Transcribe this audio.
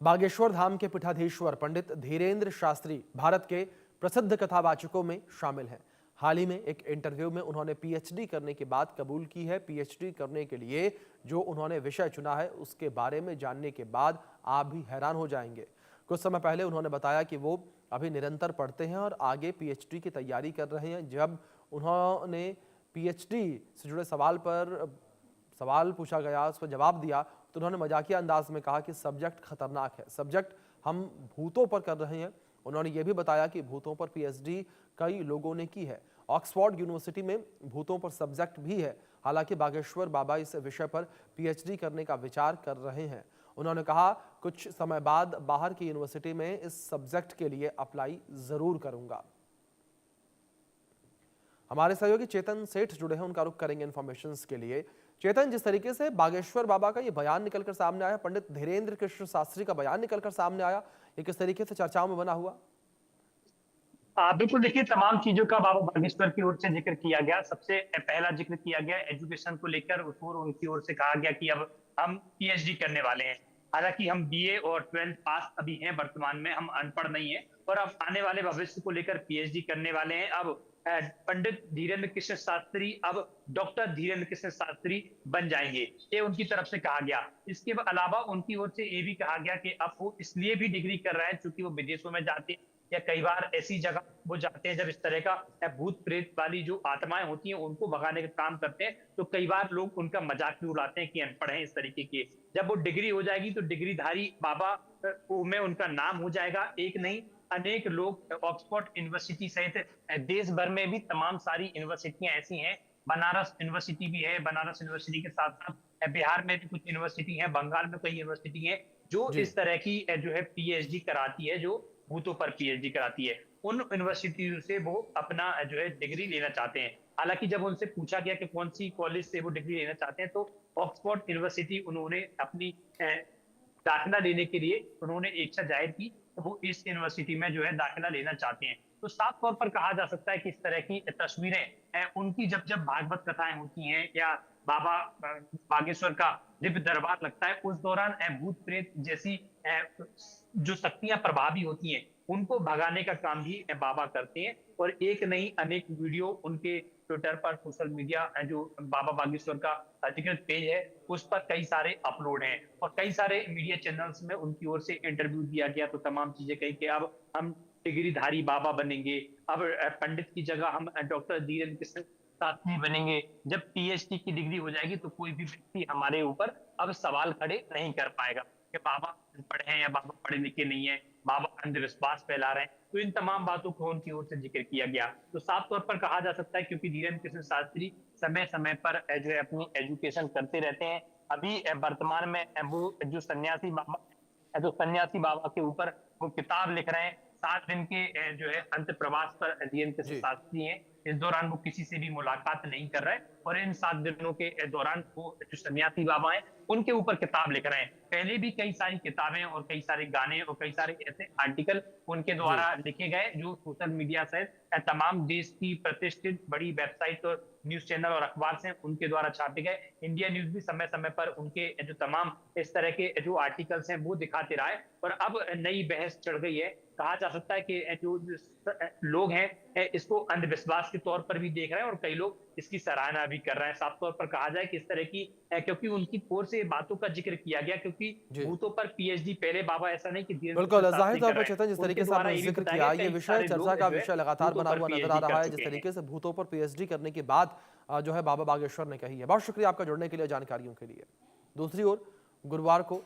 बागेश्वर धाम के पीठाधीश्वर पंडित धीरेन्द्र शास्त्री भारत के प्रसिद्ध कथावाचकों में शामिल हैं। हाल ही में एक इंटरव्यू में उन्होंने पीएचडी करने की बात कबूल की है। पीएचडी करने के लिए जो उन्होंने विषय चुना है उसके बारे में जानने के बाद आप भी हैरान हो जाएंगे। कुछ समय पहले उन्होंने बताया कि वो अभी निरंतर पढ़ते हैं और आगे पीएचडी की तैयारी कर रहे हैं। जब उन्होंने पीएचडी से जुड़े सवाल पूछा गया, उस पर जवाब दिया तो उन्होंने मजाकिया अंदाज में कहा कि सब्जेक्ट खतरनाक है, सब्जेक्ट हम भूतों पर कर रहे हैं। उन्होंने ये भी बताया कि भूतों पर पीएचडी कई लोगों ने की है। ऑक्सफोर्ड यूनिवर्सिटी में भूतों पर सब्जेक्ट भी है। हालांकि बागेश्वर बाबा इस विषय पर पीएचडी करने का विचार कर रहे हैं। उन्होंने कहा, कुछ समय बाद बाहर की यूनिवर्सिटी में इस सब्जेक्ट के लिए अप्लाई जरूर करूंगा। हमारे सहयोगी चेतन सेठ जुड़े हैं, उनका रुख करेंगे इन्फॉर्मेशन के लिए। चेतन, जिस तरीके से बागेश्वर बाबा का ये बयान निकलकर सामने आया, पंडित धीरेन्द्र कृष्ण शास्त्री का बयान निकलकर सामने आया, ये किस तरीके से चर्चाओं में बना हुआ? बिल्कुल, देखिए तमाम चीजों का बाबा बागेश्वर की ओर से जिक्र किया गया। सबसे पहला जिक्र किया गया एजुकेशन को लेकर, उनकी ओर से कहा गया कि अब हम पीएचडी करने वाले हैं। हालांकि हम बीए और 12th पास अभी हैं, वर्तमान में हम अनपढ़ नहीं है और अब आने वाले भविष्य को लेकर पीएचडी करने वाले हैं। अब पंडित धीरेन्द्र कृष्ण शास्त्री अब डॉक्टर धीरेन्द्र कृष्ण शास्त्री बन जाएंगे, ये उनकी तरफ से कहा गया। इसके अलावा उनकी ओर से ये भी कहा गया कि अब वो इसलिए भी डिग्री कर रहे हैं क्योंकि वो विदेशों में जाते हैं या कई बार ऐसी जगह वो जाते हैं जब इस तरह का भूत प्रेत वाली जो आत्माएं होती हैं उनको भगाने का काम करते हैं, तो कई बार लोग उनका मजाक भी उड़ाते हैं कि अनपढ़ हैं इस तरीके के। जब वो डिग्री हो जाएगी तो डिग्रीधारी बाबा में उनका नाम हो जाएगा। एक नहीं, अनेक लोग ऑक्सफोर्ड यूनिवर्सिटी सहित देश भर में भी तमाम सारी यूनिवर्सिटियां ऐसी हैं। बनारस यूनिवर्सिटी भी है। बनारस यूनिवर्सिटी के साथ साथ बिहार में भी कुछ यूनिवर्सिटी है, बंगाल में कई यूनिवर्सिटी है जो जी। इस तरह की जो है पीएचडी कराती है, जो भूतों पर पीएचडी कराती है। उन यूनिवर्सिटियों से वो अपना जो है डिग्री लेना चाहते हैं। हालांकि जब उनसे पूछा गया कि कौन सी कॉलेज से वो डिग्री लेना चाहते हैं तो ऑक्सफोर्ड यूनिवर्सिटी उन्होंने अपनी दाखिला लेने के लिए उन्होंने इच्छा जाहिर की, तो वो इस यूनिवर्सिटी में जो है दाखिला लेना चाहते हैं। तो साफ तौर पर कहा जा सकता है कि इस तरह की तस्वीरें उनकी जब जब भागवत कथाएं होती हैं या बाबा बागेश्वर का दिव्य दरबार लगता है, उस दौरान भूत प्रेत जैसी जो शक्तियां प्रभावी होती हैं उनको भगाने का काम भी बाबा करते हैं। और एक नहीं, अनेक वीडियो उनके ट्विटर पर, सोशल मीडिया जो बाबा बागेश्वर का अधिकृत पेज है उस पर कई सारे अपलोड हैं और कई सारे मीडिया चैनल्स में उनकी ओर से इंटरव्यू दिया गया तो तमाम चीजें कही कि अब हम डिग्रीधारी बाबा बनेंगे, अब पंडित की जगह हम डॉक्टर धीरेन्द्र कृष्ण शास्त्री बनेंगे। जब पीएचडी की डिग्री हो जाएगी तो कोई भी व्यक्ति हमारे ऊपर अब सवाल खड़े नहीं कर पाएगा कि बाबा पढ़े हैं या बाबा पढ़े लिखे नहीं है, बाबा अंधविश्वास फैला रहे हैं। तो इन तमाम बातों को उनकी ओर से जिक्र किया गया। तो साफ तौर पर कहा जा सकता है क्योंकि धीरेन्द्र कृष्ण शास्त्री समय समय पर जो है अपनी एजुकेशन करते रहते हैं। अभी वर्तमान में वो जो सन्यासी बाबा के ऊपर वो किताब लिख रहे हैं। 7 दिन के जो है अंत प्रवास पर धीरेन्द्र कृष्ण जी। शास्त्री हैं। इस दौरान वो किसी से भी मुलाकात नहीं कर रहे और इन 7 दिनों के दौरान वो जो सन्यासी बाबा हैं उनके ऊपर किताब लिख रहे हैं। पहले भी कई सारी किताबें और कई सारे गाने और कई सारे ऐसे आर्टिकल उनके जी। द्वारा लिखे गए जो सोशल मीडिया से तमाम देश की प्रतिष्ठित बड़ी वेबसाइट और न्यूज चैनल और अखबार से उनके द्वारा छापे गए। इंडिया न्यूज भी समय समय पर उनके जो तमाम इस तरह के जो आर्टिकल्स हैं वो दिखाते रहा है। और अब नई बहस चढ़ गई है। कहा जा सकता है कि जो लोग हैं इसको अंधविश्वास के तौर पर भी देख रहे हैं और कई लोग इसकी सराहना भी कर रहे हैं। साफ तौर पर कहा जाए कि इस तरह की क्योंकि उनकी ओर से बातों का जिक्र किया गया, क्योंकि जी। भूतों पर पीएचडी पहले बाबा ऐसा नहीं कि धीरेन्द्र कृष्ण बिल्कुल, शास्त्री जाहिर तौर कर पर रहे हैं, चेतन, जिस उनके तरीके से द्वारा आपने ये भी जिक्र बताया किया, गया ये कई विषय सारे चर्चा लोग का जो है विषय लगातार भूतों बना पर हुआ नजर आ पीएचडी रहा कर है। जिस चुके हैं। तरीके से भूतों पर पीएचडी करने की बात जो है बाबा बागेश्वर ने कही है। बहुत शुक्रिया आपका जुड़ने के लिए, जानकारियों के लिए। दूसरी ओर गुरुवार को